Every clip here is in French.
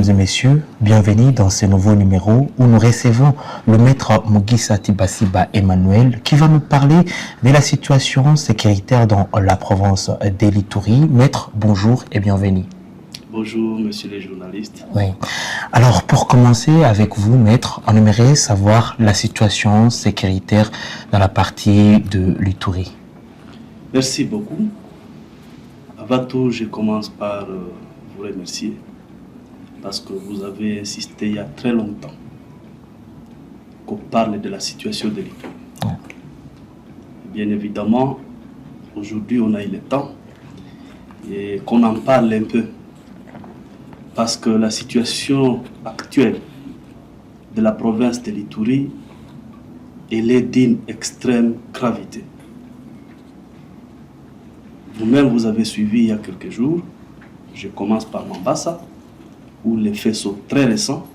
et messieurs, bienvenue dans ce nouveau numéro où nous recevons le maître Mugisa Tibasiba Emmanuel qui va nous parler de la situation sécuritaire dans la province de l'Ituri. Maître, bonjour et bienvenue. Bonjour, monsieur les journalistes. Oui. Alors, pour commencer avec vous, maître, on aimerait savoir la situation sécuritaire dans la partie de l'Ituri. Merci beaucoup. Avant tout, je commence par vous remercier parce que vous avez insisté il y a très longtemps qu'on parle de la situation de l'Ituri. Ouais. Bien évidemment, aujourd'hui, on a eu le temps et qu'on en parle un peu parce que la situation actuelle de la province de l'Ituri, elle est d'une extrême gravité. Vous-même, vous avez suivi il y a quelques jours, je commence par Mambasa, où les faits sont très récents.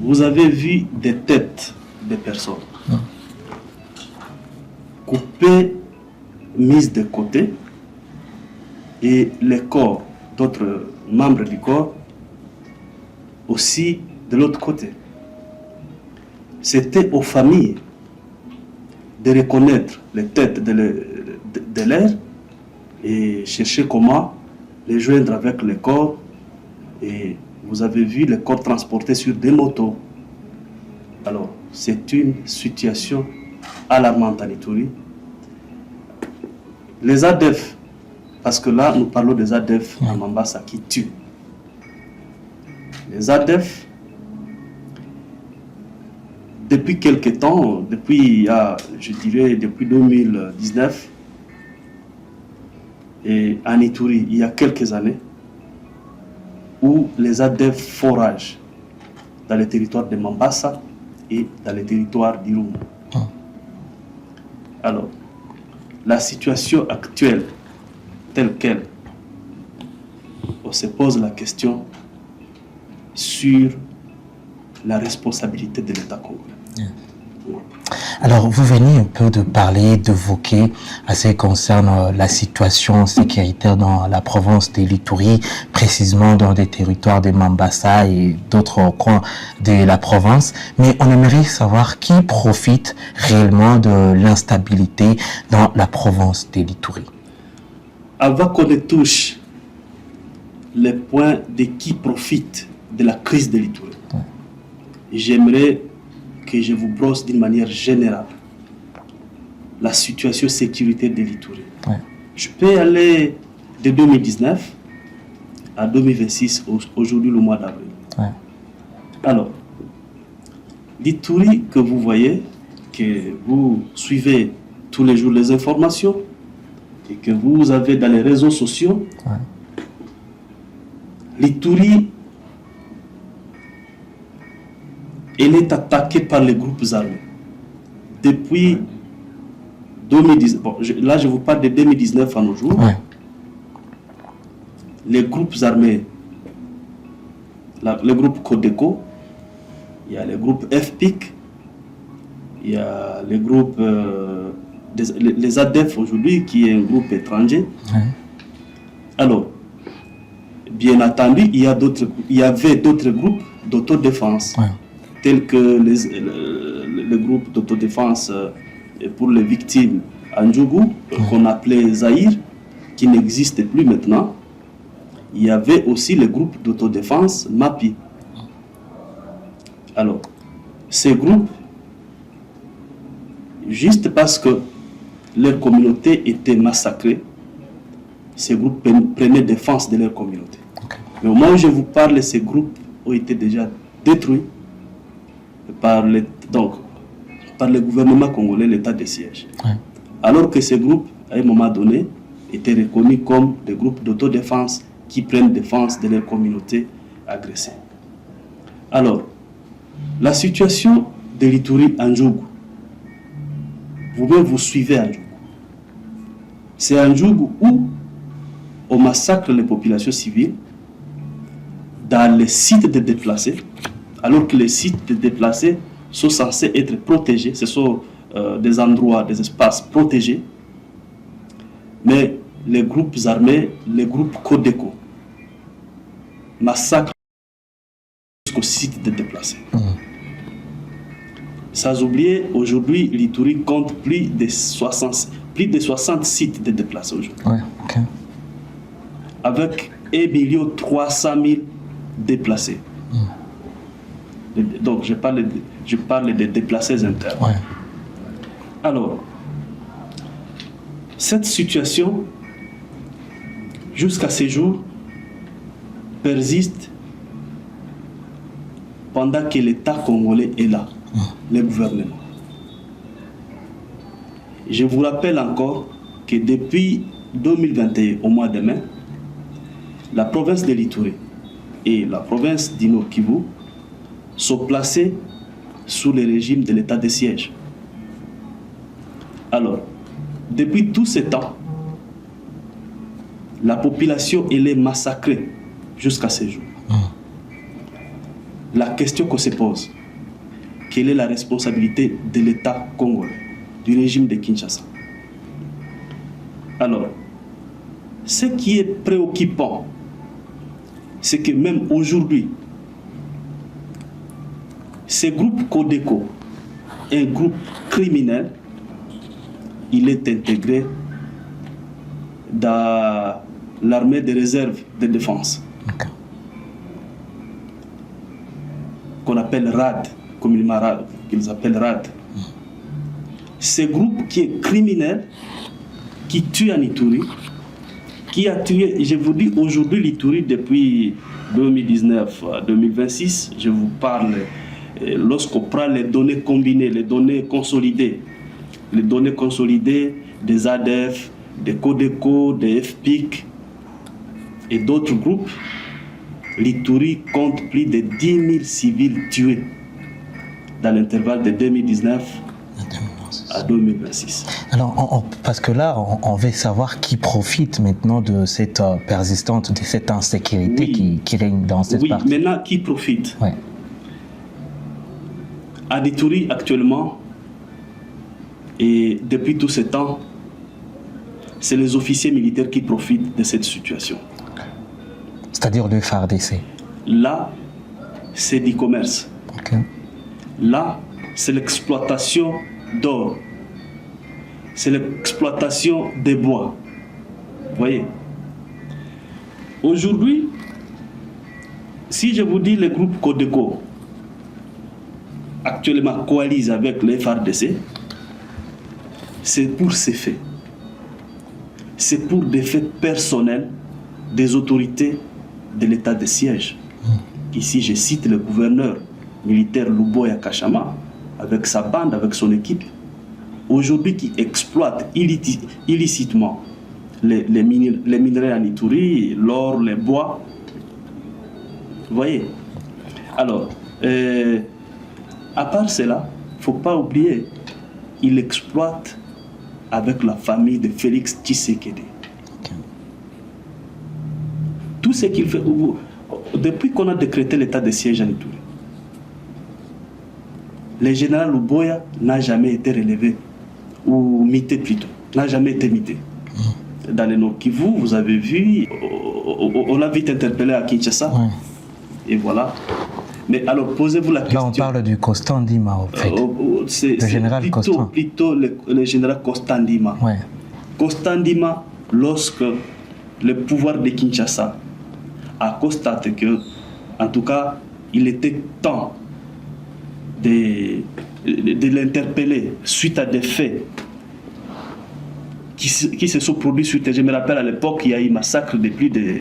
Vous avez vu des têtes de personnes coupées, mises de côté, et les corps d'autres membres du corps aussi de l'autre côté. C'était aux familles de reconnaître les têtes de l'air et chercher comment les joindre avec les corps. Et vous avez vu les corps transportés sur des motos. Alors, c'est une situation alarmante en Ituri. Les ADF, parce que là, nous parlons des ADF à Mambasa qui tuent. Les ADF, depuis quelque temps, je dirais depuis 2019, et en Ituri, il y a quelques années, où les ADF foragent dans les territoires de Mambasa et dans les territoires d'Irumu. Alors, la situation actuelle, telle qu'elle, on se pose la question sur la responsabilité de l'État congolais. Alors, vous venez un peu de parler, d'évoquer à ce qui concerne la situation sécuritaire dans la province de l'Ituri, précisément dans des territoires de Mambasa et d'autres coins de la province. Mais on aimerait savoir qui profite réellement de l'instabilité dans la province de l'Ituri. Avant qu'on ne touche les points de qui profite de la crise de l'Ituri, j'aimerais que je vous brosse d'une manière générale la situation sécurité de l'Ituri. Je peux aller de 2019 à 2026, aujourd'hui le mois d'avril. Alors, l'Ituri que vous voyez, que vous suivez tous les jours les informations et que vous avez dans les réseaux sociaux, l'Ituri, elle est attaquée par les groupes armés. Depuis 2019, là je vous parle de 2019 à nos jours, les groupes armés, le groupe Codeco, il y a le groupe FPIC, il y a le groupe, les ADF aujourd'hui, qui est un groupe étranger. Alors, bien entendu, il y avait d'autres groupes d'autodéfense. Tels que le groupe d'autodéfense pour les victimes Andjougou, qu'on appelait Zaïre, qui n'existe plus maintenant. Il y avait aussi le groupe d'autodéfense MAPI. Alors, ces groupes, juste parce que leur communauté était massacrée, ces groupes prenaient défense de leur communauté. Mais au moment où je vous parle, ces groupes ont été déjà détruits par le gouvernement congolais, l'état de siège. Alors que ces groupes, à un moment donné, étaient reconnus comme des groupes d'autodéfense qui prennent défense de leur communauté agressée. Alors, la situation de l'Ituri Andjougou, vous-même vous suivez Andjougou. C'est Andjougou où on massacre les populations civiles dans les sites de déplacés, alors que les sites de déplacés sont censés être protégés. Ce sont des endroits, des espaces protégés. Mais les groupes armés, les groupes Codeco, massacre jusqu'au site de déplacés. Sans oublier, aujourd'hui, l'Ituri compte plus de 60 sites de déplacés aujourd'hui. Ouais, okay. Avec 1 300 000 déplacés. Donc, je parle des déplacés internes. Ouais. Alors, cette situation, jusqu'à ce jour, persiste pendant que l'État congolais est là, le gouvernement. Je vous rappelle encore que depuis 2021, au mois de mai, la province de l'Ituri et la province du Nord Kivu sont placées sous le régime de l'état de siège. Alors, depuis tout ce temps, la population elle est massacrée jusqu'à ce jour. La question qu'on se pose, quelle est la responsabilité de l'État congolais, du régime de Kinshasa? Alors, ce qui est préoccupant, c'est que même aujourd'hui, ce groupe Codeco, un groupe criminel, il est intégré dans l'armée de réserve de défense, qu'on appelle RAD, communément RAD, qu'ils appellent RAD. Ce groupe qui est criminel, qui tue en Ituri, qui a tué, je vous dis aujourd'hui l'Ituri depuis 2019 à 2026, je vous parle, lorsqu'on prend les données combinées, les données consolidées des ADF, des Codeco, des FPIC et d'autres groupes, l'Ituri compte plus de 10 000 civils tués dans l'intervalle de 2019 à 2026. Alors, parce que là, on veut savoir qui profite maintenant de cette persistante, de cette insécurité qui règne dans cette partie. Oui, maintenant, qui profite? Ouais. À Ituri, actuellement, et depuis tout ce temps, c'est les officiers militaires qui profitent de cette situation. C'est-à-dire le FARDC. Là, c'est du commerce. Okay. Là, c'est l'exploitation d'or. C'est l'exploitation des bois. Vous voyez? Aujourd'hui, si je vous dis le groupe Codeco, actuellement coalise avec le FARDC, c'est pour ces faits. C'est pour des faits personnels des autorités de l'état de siège. Ici, je cite le gouverneur militaire Luboya Kachama, avec sa bande, avec son équipe, aujourd'hui qui exploite illicitement les minerais en Ituri, l'or, les bois. Vous voyez? Alors, à part cela, il ne faut pas oublier, il exploite avec la famille de Félix Tshisekedi. Tout ce qu'il fait, depuis qu'on a décrété l'état de siège en Ituri, le général Luboya n'a jamais été relevé, ou mité plutôt, n'a jamais été mité. Dans le Nord Kivu, vous avez vu, on l'a vite interpellé à Kinshasa, et voilà. Mais alors, posez-vous la question. Là, on parle du Constant Ndima, en fait. Le général Constant. Plutôt le général Constant Ndima. Ouais. Constant Ndima, lorsque le pouvoir de Kinshasa a constaté que, en tout cas, il était temps de l'interpeller suite à des faits qui se sont produits suite. Je me rappelle à l'époque, il y a eu massacre de plus de,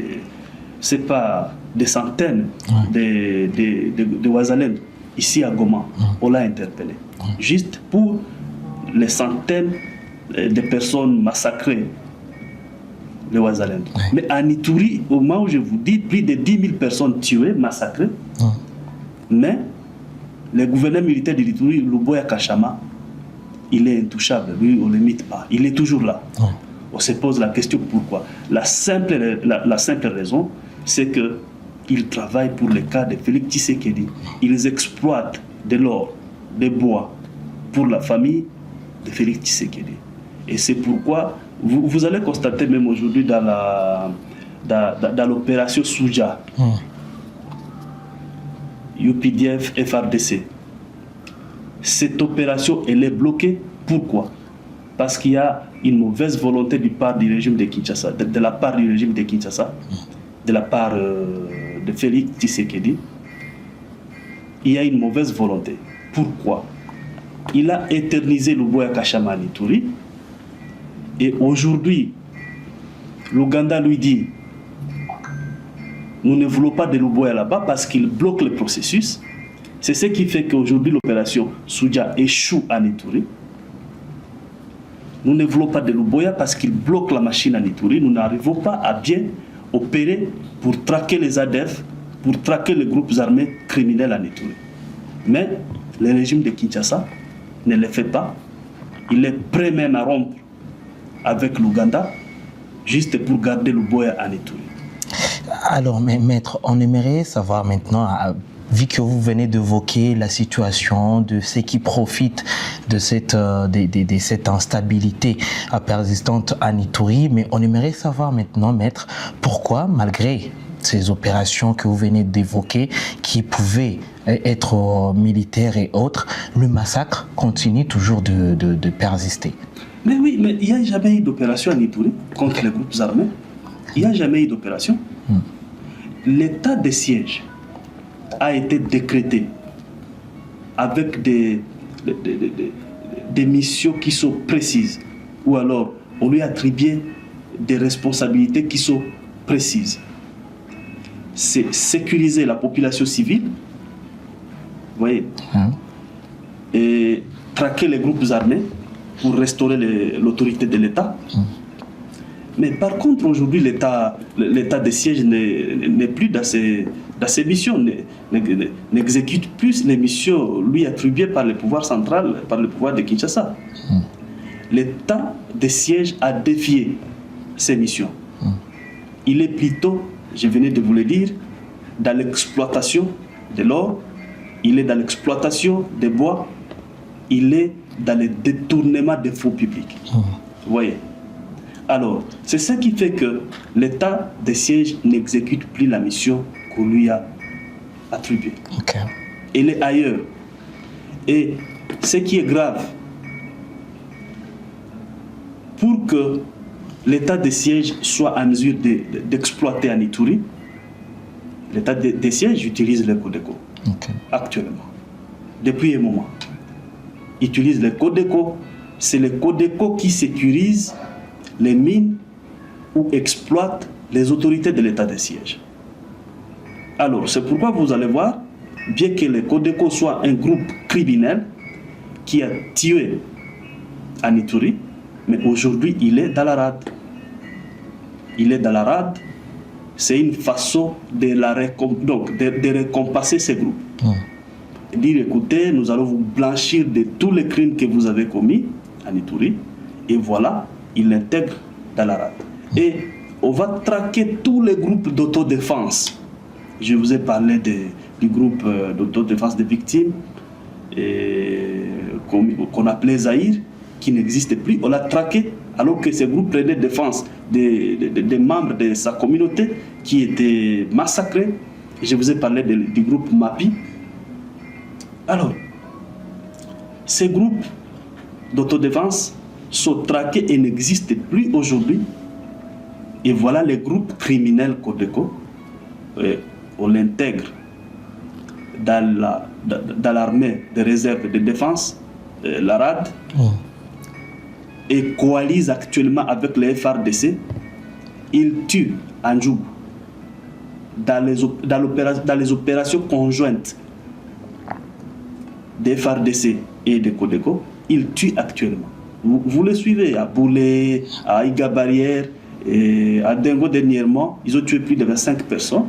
c'est pas des centaines de Ouazalem ici à Goma. On l'a interpellé. Juste pour les centaines de personnes massacrées de Ouazalem. Mais en Ituri, au moment où je vous dis, plus de 10 000 personnes tuées, massacrées. Mais le gouverneur militaire de l'Ituri, Luboya Kachama, il est intouchable. Lui, on ne l'imite pas. Il est toujours là. On se pose la question pourquoi. La simple raison, c'est qu'ils travaillent pour le cas de Félix Tshisekedi. Ils exploitent de l'or, des bois pour la famille de Félix Tshisekedi. Et c'est pourquoi vous allez constater même aujourd'hui dans l'opération Souja, UPDF, FRDC. Cette opération, elle est bloquée. Pourquoi? Parce qu'il y a une mauvaise volonté du part du régime de Kinshasa, de la part du régime de Kinshasa, de la part de Félix Tshisekedi. Il y a une mauvaise volonté. Pourquoi? Il a éternisé Luboya Kashama à Ituri. Et aujourd'hui, l'Ouganda lui dit: nous ne voulons pas de Luboya là-bas parce qu'il bloque le processus. C'est ce qui fait qu'aujourd'hui l'opération Soudia échoue à Ituri. Nous ne voulons pas de Luboya parce qu'il bloque la machine à Ituri. Nous n'arrivons pas à bien opérer pour traquer les ADF, pour traquer les groupes armés criminels à Ituri. Mais le régime de Kinshasa ne le fait pas. Il est prêt même à rompre avec l'Ouganda juste pour garder Luboya à Ituri. Alors, mais maître, on aimerait savoir maintenant, vu que vous venez d'évoquer la situation de ceux qui profitent de cette instabilité persistante à Ituri, mais on aimerait savoir maintenant, maître, pourquoi, malgré ces opérations que vous venez d'évoquer, qui pouvaient être militaires et autres, le massacre continue toujours de persister. Mais oui, mais il n'y a jamais eu d'opération à Ituri contre les groupes armés. Il n'y a jamais eu d'opération. L'état de siège a été décrété avec des missions qui sont précises, ou alors on lui attribue des responsabilités qui sont précises. C'est sécuriser la population civile, vous voyez, et traquer les groupes armés pour restaurer l'autorité de l'État. Mais par contre, aujourd'hui, l'état de siège n'est plus dans ses missions, n'exécute plus les missions lui attribuées par le pouvoir central, par le pouvoir de Kinshasa. L'état de siège a défié ses missions. Il est plutôt, je venais de vous le dire, dans l'exploitation de l'or, il est dans l'exploitation des bois, il est dans le détournement des fonds publics. Vous voyez? Alors, c'est ça qui fait que l'état de siège n'exécute plus la mission qu'on lui a attribuée. Il est ailleurs. Et ce qui est grave, pour que l'état de siège soit en mesure d'exploiter en Ituri, l'état de siège utilise le Codeco actuellement, depuis un moment. Il utilise le Codeco. C'est le Codeco qui sécurise les mines ou exploite les autorités de l'état de siège. Alors, c'est pourquoi vous allez voir, bien que le Codeco soit un groupe criminel qui a tué en Ituri, mais aujourd'hui, il est dans la rade. Il est dans la rade. C'est une façon de récompenser ces groupes. Dire, écoutez, nous allons vous blanchir de tous les crimes que vous avez commis en Ituri, et voilà, il l'intègre dans la rade. Et on va traquer tous les groupes d'autodéfense. Je vous ai parlé du groupe d'autodéfense des victimes qu'on appelait Zahir, qui n'existe plus. On l'a traqué alors que ce groupe prenait défense des membres de sa communauté qui étaient massacrés. Je vous ai parlé du groupe MAPI. Alors, ces groupes d'autodéfense sont traqués et n'existent plus aujourd'hui. Et voilà les groupes criminels Codeco. On l'intègre dans l'armée de réserve de défense, la RAD, et coalise actuellement avec les FRDC. Ils tuent Anjoub dans les opérations conjointes des FRDC et des Codeco. Ils tuent actuellement. Vous les suivez à Boulé, à Iga Barrière, et à Dengo dernièrement, ils ont tué plus de 25 personnes.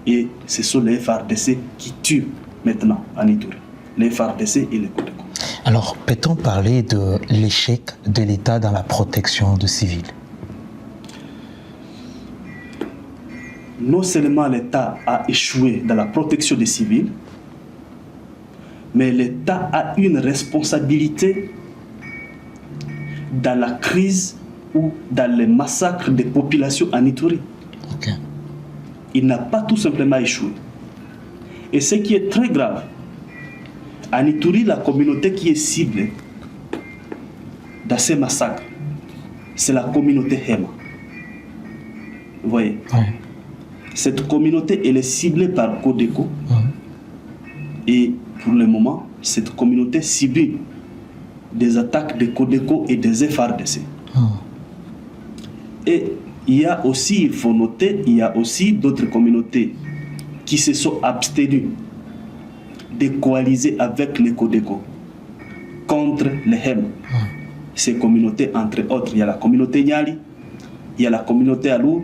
Et ce sont les FRDC qui tuent maintenant en Ituri. Les FRDC et les Codeco. Alors, peut-on parler de l'échec de l'État dans la protection de civils? Non seulement l'État a échoué dans la protection des civils, mais l'État a une responsabilité dans la crise ou dans les massacres des populations en Ituri. Il n'a pas tout simplement échoué. Et ce qui est très grave, à Ituri, la communauté qui est ciblée dans ces massacres, c'est la communauté Hema. Vous voyez? Ouais. Cette communauté, elle est ciblée par Codeco. Et pour le moment, cette communauté subit des attaques de Codeco et des FARDC. Et il y a aussi, il faut noter, il y a aussi d'autres communautés qui se sont abstenues de coaliser avec les Codeco contre les Hem. Ces communautés, entre autres, il y a la communauté Nyali, il y a la communauté Alou,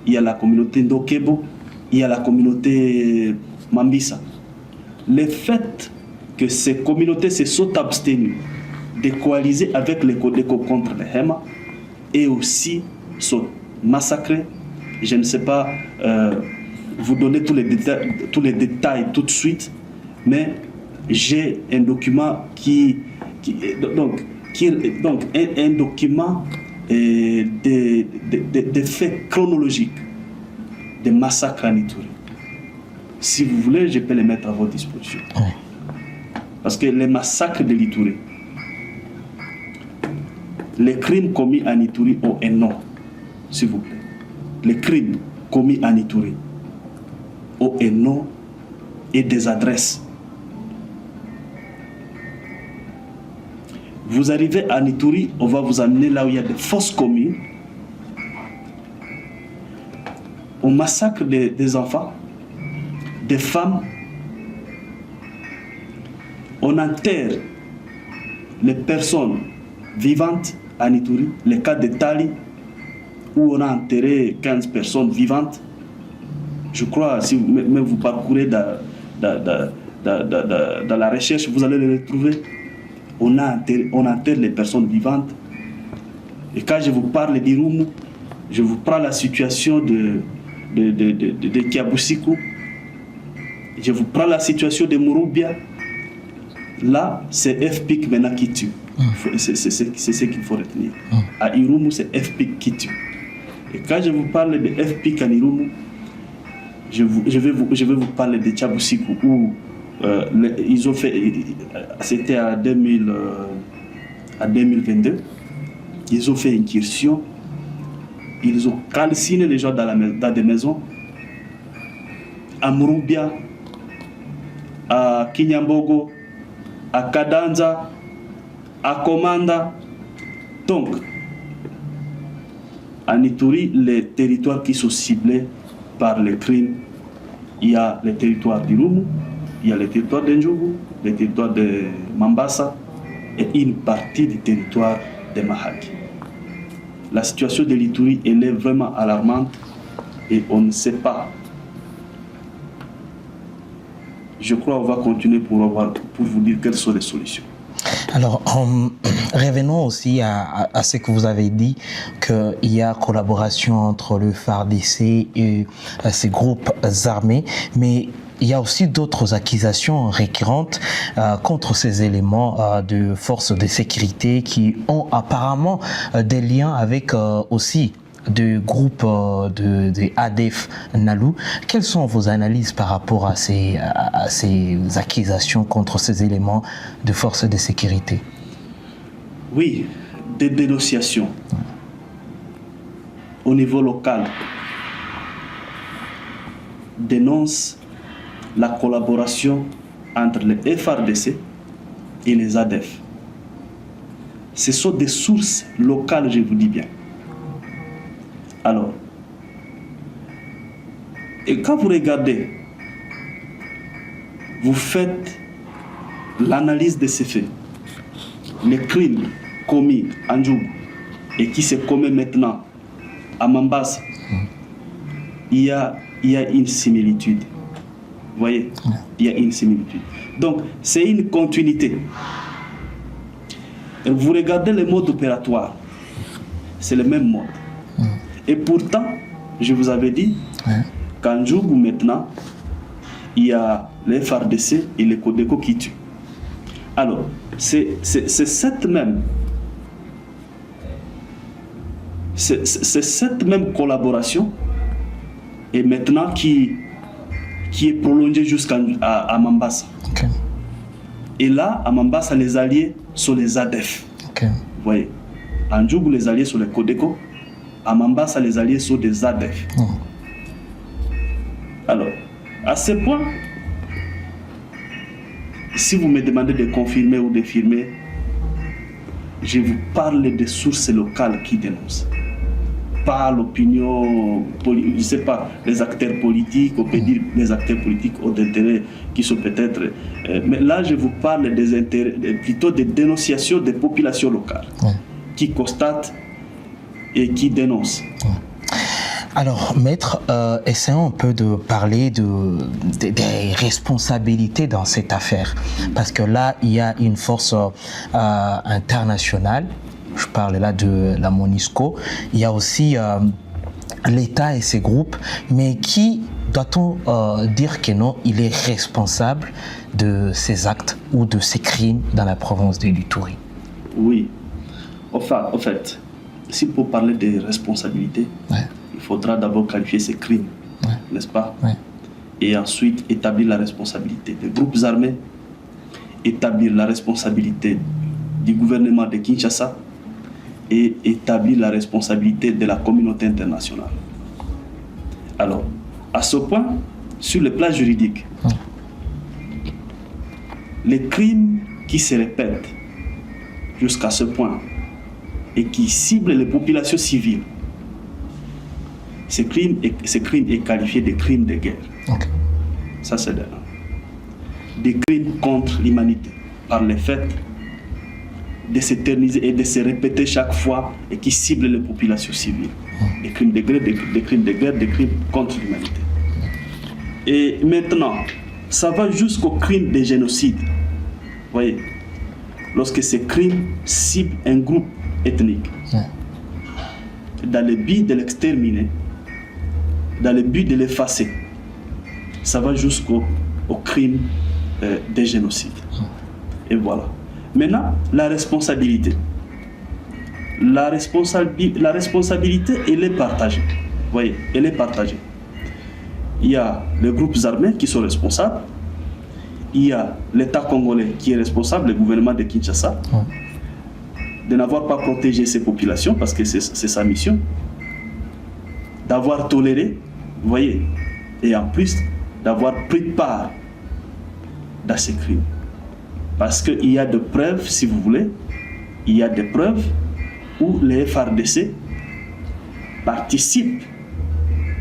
il y a la communauté Ndokebo, il y a la communauté Mambisa. Le fait que ces communautés se sont abstenues de coaliser avec les Codeco contre les Hema et aussi sont massacrés, je ne sais pas vous donner tous les détails tout de suite, mais j'ai un document un document de faits chronologiques des massacres en Ituri. Si vous voulez, je peux les mettre à votre disposition. Parce que les massacres de l'Ituri, les crimes commis en Ituri ont un nom, s'il vous plaît. Les crimes commis en Ituri ont un nom et des adresses. Vous arrivez à Ituri, on va vous amener là où il y a des fosses communes. On massacre des enfants, des femmes. On enterre les personnes vivantes à Ituri. Le cas de Tali, où on a enterré 15 personnes vivantes. Je crois, si vous parcourez dans la recherche, vous allez les retrouver. On enterre les personnes vivantes. Et quand je vous parle d'Irumu, je vous prends la situation de Kiabusiku. Je vous prends la situation de Murubia. Là, c'est FPIC maintenant qui tue. C'est ce qu'il faut retenir. À Irumu, c'est FPIC qui tue. Et quand je vous parle de FPIC à Irumu, je vais vous parler de Kiabusiku où ils ont fait, c'était à 2022, ils ont fait une incursion, ils ont calciné les gens dans des maisons, à Murubia, à Kinyambogo, à Kadanza, à Komanda. Donc, en Ituri, les territoires qui sont ciblés par les crimes, il y a les territoires d'Irumu, il y a les territoires d'Endjougou, les territoires de Mambasa et une partie du territoire de Mahagi. La situation de l'Ituri, elle est vraiment alarmante et on ne sait pas. Je crois qu'on va continuer pour vous dire quelles sont les solutions. Alors, revenons aussi à ce que vous avez dit, qu'il y a collaboration entre le FARDC et ces groupes armés, mais il y a aussi d'autres accusations récurrentes contre ces éléments de forces de sécurité qui ont apparemment des liens avec aussi de groupes de ADF Nalu. Quelles sont vos analyses par rapport à ces accusations contre ces éléments de forces de sécurité? Oui, des dénonciations au niveau local dénoncent la collaboration entre les FARDC et les ADF. Ce sont des sources locales, je vous dis bien. Alors, et quand vous regardez, vous faites l'analyse de ces faits, les crimes commis en Djougou et qui se commettent maintenant à Mambasa, il y a une similitude. Vous voyez, il y a une similitude. Donc, c'est une continuité. Et vous regardez le mode opératoire, c'est le même mode. Et pourtant, je vous avais dit, qu'en Djougou maintenant, il y a les FARDC et les Codeco qui tuent. Alors, c'est cette même collaboration et maintenant qui qui est prolongée jusqu'à Mambasa. Okay. Et là, à Mambasa, les alliés sont les ADF. Okay. Vous voyez, à Ndjougou, les alliés sont les Codeco. À Mambasa, les alliés sont des ADF. Alors, à ce point, si vous me demandez de confirmer ou d'infirmer, je vous parle des sources locales qui dénoncent. Pas l'opinion, je ne sais pas, les acteurs politiques, on peut dire les acteurs politiques ont d'intérêts qui sont peut-être... mais là, je vous parle des intérêts, plutôt des dénonciations des populations locales qui constatent et qui dénoncent. Alors, maître, essayons un peu de parler des responsabilités dans cette affaire. Parce que là, il y a une force internationale. Je parle là de la MONUSCO. Il y a aussi l'État et ses groupes. Mais qui doit-on dire que non, il est responsable de ces actes ou de ces crimes dans la province de l'Ituri? Oui. Enfin, en fait, si pour parler des responsabilités, il faudra d'abord qualifier ces crimes, n'est-ce pas? Et ensuite établir la responsabilité des groupes armés, établir la responsabilité du gouvernement de Kinshasa et établir la responsabilité de la communauté internationale. Alors, à ce point, sur le plan juridique, les crimes qui se répètent jusqu'à ce point et qui ciblent les populations civiles, ces crimes est qualifié de crimes de guerre. Ça, c'est des crimes contre l'humanité par le fait de s'éterniser et de se répéter chaque fois et qui ciblent les populations civiles. Des crimes de guerre, des crimes de guerre, des crimes contre l'humanité. Et maintenant, ça va jusqu'au crime de génocide. Vous voyez, lorsque ces crimes ciblent un groupe ethnique, dans le but de l'exterminer, dans le but de l'effacer, ça va jusqu'au crime de génocide. Et voilà. Maintenant, la responsabilité. La responsabilité, elle est partagée. Vous voyez, elle est partagée. Il y a les groupes armés qui sont responsables. Il y a l'État congolais qui est responsable, le gouvernement de Kinshasa, de n'avoir pas protégé ses populations, parce que c'est sa mission, d'avoir toléré, vous voyez, et en plus d'avoir pris part dans ces crimes. Parce qu'il y a des preuves, si vous voulez, il y a des preuves où les FARDC participent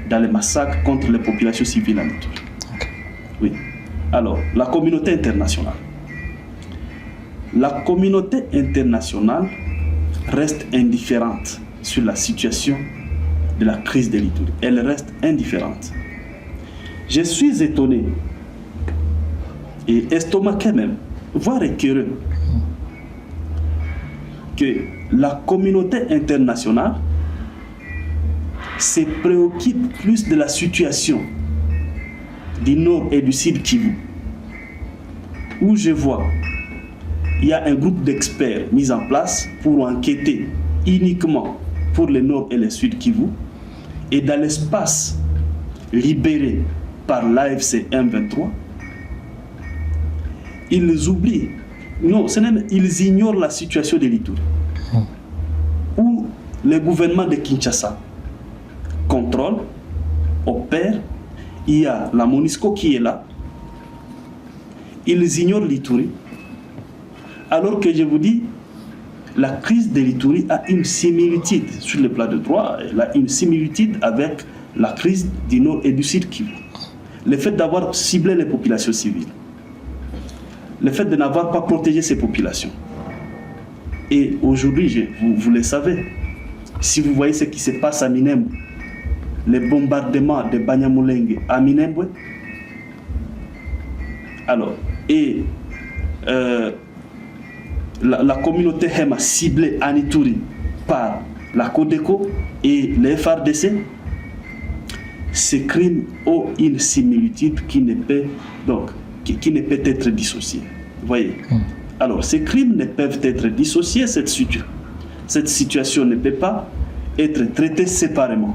dans les massacres contre les populations civiles en Ituri. Oui. Alors, la communauté internationale. La communauté internationale reste indifférente sur la situation de la crise de l'Ituri. Elle reste indifférente. Je suis étonné et estomaqué même, voire écœureux, que la communauté internationale se préoccupe plus de la situation du nord et du sud Kivu, où je vois il y a un groupe d'experts mis en place pour enquêter uniquement pour le nord et le sud Kivu, et dans l'espace libéré par l'AFC M23, ils oublient, non, ils ignorent la situation de l'Ituri, où le gouvernement de Kinshasa contrôle, opère. Il y a la MONUSCO qui est là. Ils ignorent l'Ituri. Alors que je vous dis, la crise de l'Ituri a une similitude sur le plan de droit, elle a une similitude avec la crise du nord et du sud Kivu. Le fait d'avoir ciblé les populations civiles, le fait de n'avoir pas protégé ces populations. Et aujourd'hui, vous le savez, si vous voyez ce qui se passe à Minembwe, les bombardements de Banyamulenge à Minembwe, alors, et la communauté Hema ciblée en Ituri par la Codeco et les FARDC, ces crimes ont une similitude qui ne peut être dissociée. Vous voyez? Alors, ces crimes ne peuvent être dissociés, cette situation ne peut pas être traitée séparément.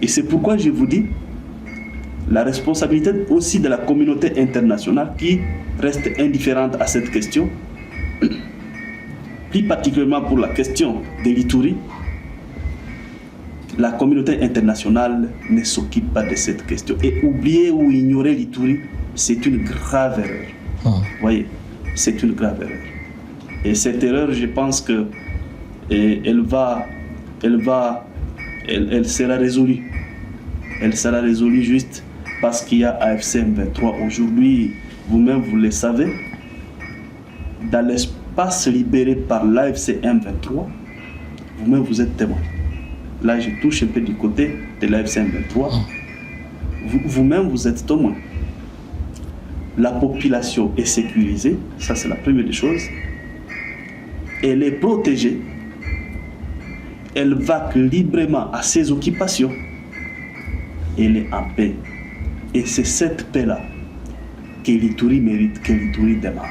Et c'est pourquoi je vous dis, la responsabilité aussi de la communauté internationale qui reste indifférente à cette question, plus particulièrement pour la question de l'Ituri. La communauté internationale ne s'occupe pas de cette question. Et oublier ou ignorer l'Ituri, c'est une grave erreur. Vous voyez, c'est une grave erreur. Et cette erreur, je pense que elle sera résolue. Elle sera résolue juste parce qu'il y a AFC M23. Aujourd'hui, vous-même, vous le savez, dans l'espace libéré par l'AFC M23, vous-même, vous êtes témoin. Là, je touche un peu du côté de l'AFC M23. Vous-même, vous êtes témoin. La population est sécurisée, ça c'est la première des choses. Elle est protégée. Elle va librement à ses occupations. Elle est en paix. Et c'est cette paix-là que l'Ituri mérite, que l'Ituri demande.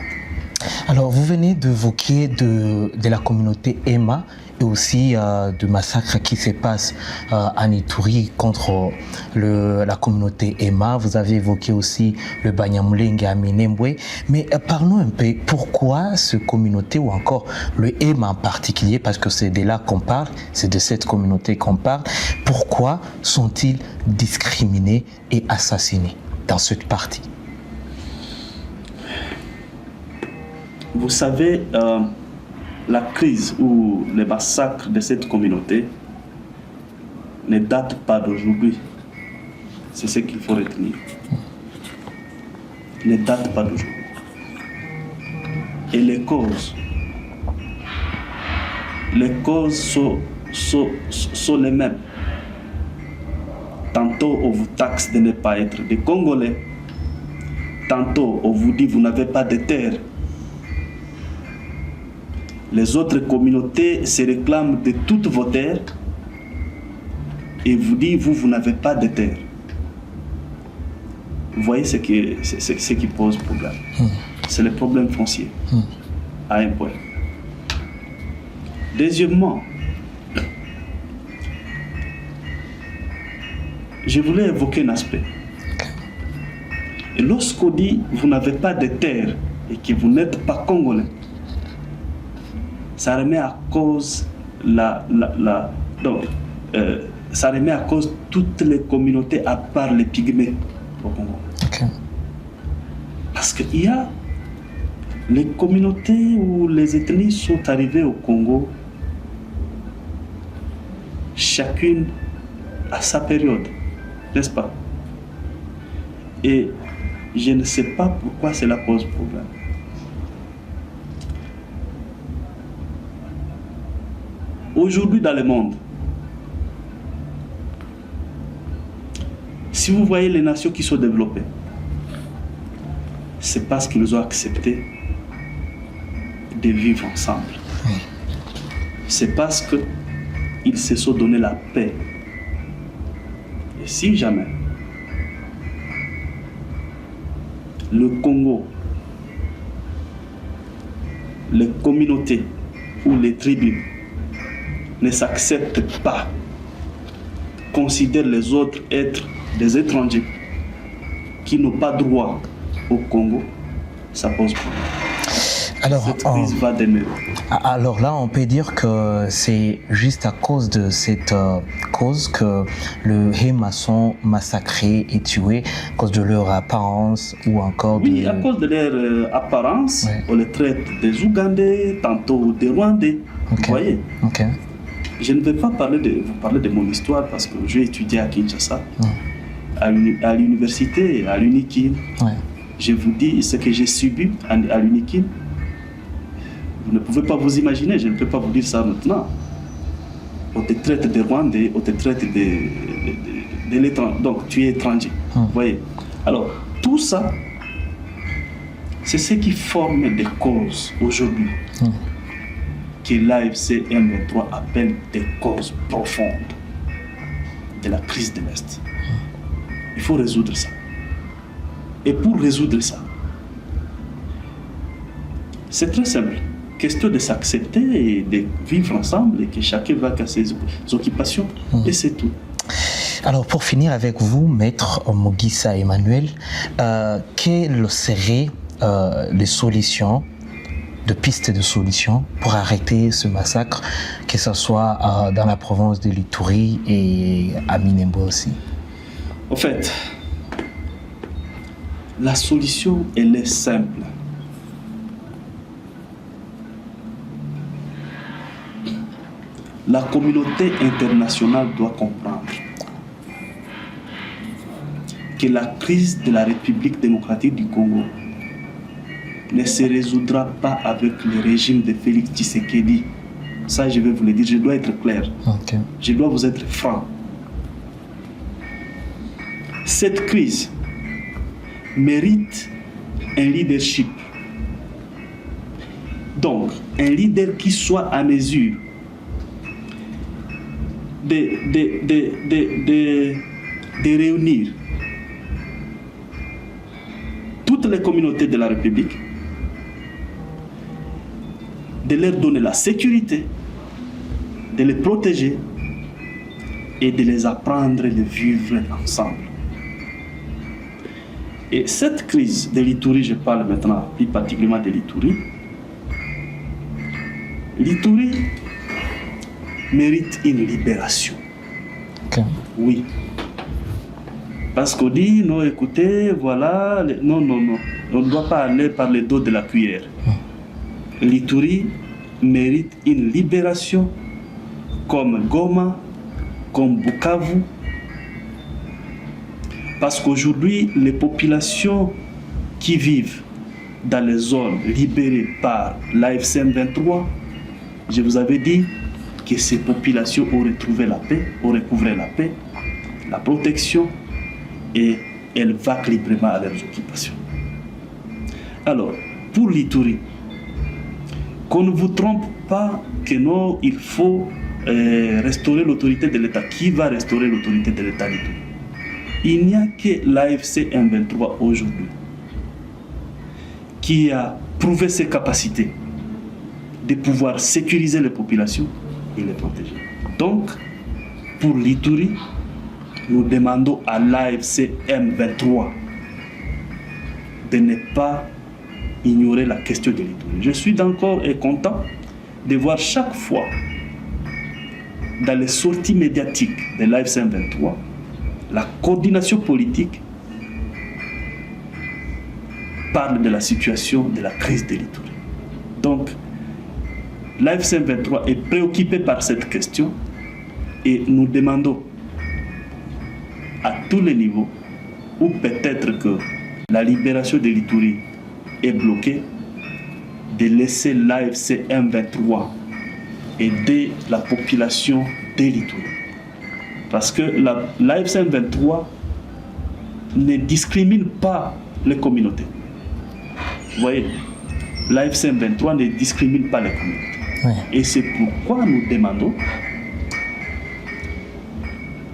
Alors, vous venez d'évoquer de la communauté Emma et aussi de massacres qui se passent en Ituri contre la communauté Emma. Vous avez évoqué aussi le Banyamulenge à Minembwe. Mais parlons un peu, pourquoi cette communauté, ou encore le Emma en particulier, parce que c'est de là qu'on parle, c'est de cette communauté qu'on parle, pourquoi sont-ils discriminés et assassinés dans cette partie? Vous savez, la crise ou les massacres de cette communauté ne datent pas d'aujourd'hui. C'est ce qu'il faut retenir. Ne datent pas d'aujourd'hui. Et les causes sont les mêmes. Tantôt on vous taxe de ne pas être des Congolais. Tantôt on vous dit vous n'avez pas de terre. Les autres communautés se réclament de toutes vos terres et vous disent vous n'avez pas de terre. Vous voyez ce qui pose problème. C'est le problème foncier à un point. Deuxièmement, je voulais évoquer un aspect. Et lorsqu'on dit vous n'avez pas de terre et que vous n'êtes pas congolais, ça remet à cause ça remet à cause toutes les communautés à part les pygmées au Congo. Okay. Parce qu'il y a les communautés où les ethnies sont arrivées au Congo, chacune à sa période, n'est-ce pas? Et je ne sais pas pourquoi cela pose problème. Aujourd'hui dans le monde, si vous voyez les nations qui sont développées, c'est parce qu'ils ont accepté de vivre ensemble. C'est parce qu'ils se sont donné la paix. Et si jamais le Congo, les communautés ou les tribus ne s'acceptent pas, considèrent les autres être des étrangers qui n'ont pas droit au Congo, ça pose problème. Alors, cette crise va demeurer. Alors là, on peut dire que c'est juste à cause de cette cause que les Hema sont massacrés et tués, à cause de leur apparence ou encore à cause de leur apparence, on les traite des Ougandais, tantôt des Rwandais. Vous voyez? Je ne vais pas vous parler de mon histoire parce que j'ai étudié à Kinshasa, à l'université, à l'UNIKIN. Je vous dis ce que j'ai subi à l'UNIKIN. Vous ne pouvez pas vous imaginer, je ne peux pas vous dire ça maintenant. On te traite de Rwandais, on te traite de l'étranger, donc tu es étranger. Vous voyez? Alors, tout ça, c'est ce qui forme des causes aujourd'hui que l'AFC M23 appelle des causes profondes de la crise de l'Est. Il faut résoudre ça. Et pour résoudre ça, c'est très simple. Question de s'accepter et de vivre ensemble et que chacun va à ses occupations. Et c'est tout. Alors, pour finir avec vous, Maître Mugisha Emmanuel, quelles seraient les solutions, de pistes de solutions pour arrêter ce massacre, que ce soit dans la province de l'Ituri et à Minembwe aussi? En fait, la solution, elle est simple. La communauté internationale doit comprendre que la crise de la République démocratique du Congo ne se résoudra pas avec le régime de Félix Tshisekedi. Ça, je vais vous le dire, je dois être clair. Okay. Je dois vous être franc. Cette crise mérite un leadership. Donc, un leader qui soit à mesure de réunir toutes les communautés de la République, de leur donner la sécurité, de les protéger et de les apprendre à vivre ensemble. Et cette crise de l'Ituri, je parle maintenant plus particulièrement de l'Ituri, l'Ituri mérite une libération. Okay. Oui. Parce qu'on dit, non, écoutez, voilà, non, on ne doit pas aller par le dos de la cuillère. L'Ituri mérite une libération comme Goma, comme Bukavu, parce qu'aujourd'hui, les populations qui vivent dans les zones libérées par l'AFC M23, je vous avais dit que ces populations auraient trouvé la paix, auraient recouvré la paix, la protection, et elles vaquent librement à leurs occupations. Alors, pour l'Ituri, qu'on ne vous trompe pas que non, il faut restaurer l'autorité de l'État. Qui va restaurer l'autorité de l'État l'Ituri? Il n'y a que l'AFC M23 aujourd'hui qui a prouvé ses capacités de pouvoir sécuriser les populations et les protéger. Donc, pour l'Ituri, nous demandons à l'AFC M23 de ne pas ignorer la question de l'Ituri. Je suis encore content de voir chaque fois dans les sorties médiatiques de l'AFC M23 la coordination politique parle de la situation de la crise de l'Ituri. Donc, l'AFC M23 est préoccupé par cette question et nous demandons à tous les niveaux, ou peut-être que la libération de l'Ituri est bloquée, de laisser l'AFC M23 aider la population de l'Ituri. Parce que l'AFC M23 ne discrimine pas les communautés. Vous voyez, l'AFC M23 ne discrimine pas les communautés. Oui. Et c'est pourquoi nous demandons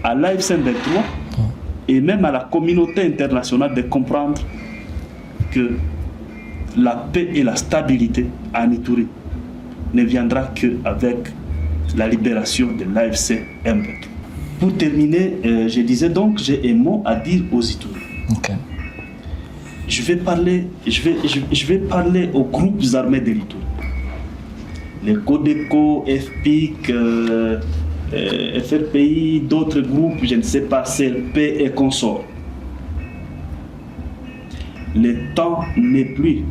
à l'AFC M23 et même à la communauté internationale de comprendre que la paix et la stabilité en Ituri ne viendra qu'avec la libération de l'AFC M23. Pour terminer, je disais donc, j'ai un mot à dire aux Ituri. Okay. Je vais parler aux groupes armés de l'Ituri. Les Codeco, FPIC, FRPI, d'autres groupes, je ne sais pas, CLP et consorts. Le temps n'est plus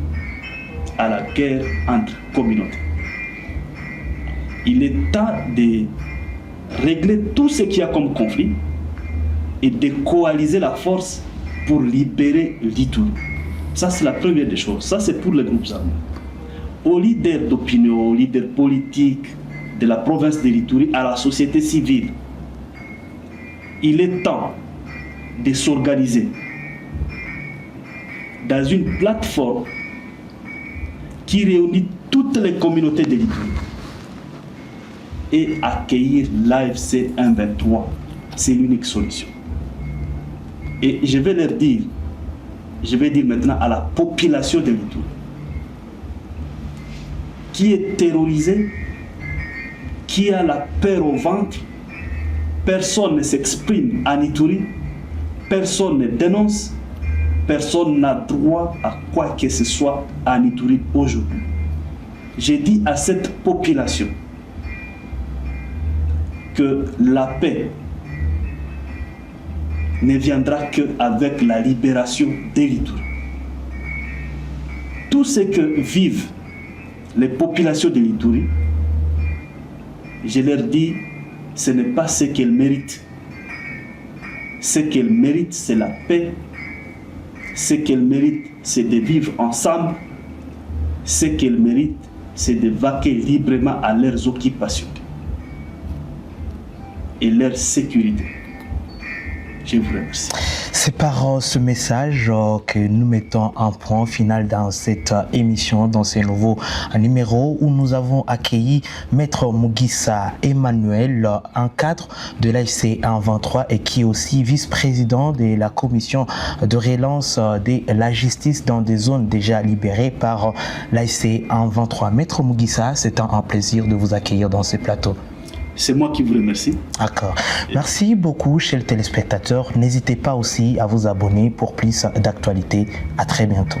à la guerre entre communautés. Il est temps de régler tout ce qu'il y a comme conflit et de coaliser la force pour libérer l'Ituri. Ça, c'est la première des choses. Ça, c'est pour les groupes armés. Aux leaders d'opinion, aux leaders politiques de la province de l'Ituri, à la société civile, il est temps de s'organiser dans une plateforme qui réunit toutes les communautés de l'Ituri et accueillir l'AFC M23. C'est l'unique solution. Et je vais leur dire, je vais dire maintenant à la population de l'Ituri, qui est terrorisée, qui a la peur au ventre, personne ne s'exprime en Ituri, personne ne dénonce, personne n'a droit à quoi que ce soit en Ituri aujourd'hui. J'ai dit à cette population que la paix ne viendra qu'avec la libération de l'Ituri. Tout ce que vivent les populations de l'Ituri, je leur dis, ce n'est pas ce qu'elles méritent. Ce qu'elles méritent, c'est la paix. Ce qu'elles méritent, c'est de vivre ensemble. Ce qu'elles méritent, c'est de vaquer librement à leurs occupations et leur sécurité. Je vous remercie. C'est par ce message que nous mettons un point final dans cette émission, dans ce nouveau numéro où nous avons accueilli Maître Mugisa Emmanuel, un cadre de l'AFC 123 et qui est aussi vice-président de la commission de relance de la justice dans des zones déjà libérées par l'AFC 123. Maître Mugisa, c'est un plaisir de vous accueillir dans ce plateau. C'est moi qui vous remercie. D'accord. Merci beaucoup, chers téléspectateurs. N'hésitez pas aussi à vous abonner pour plus d'actualités. À très bientôt.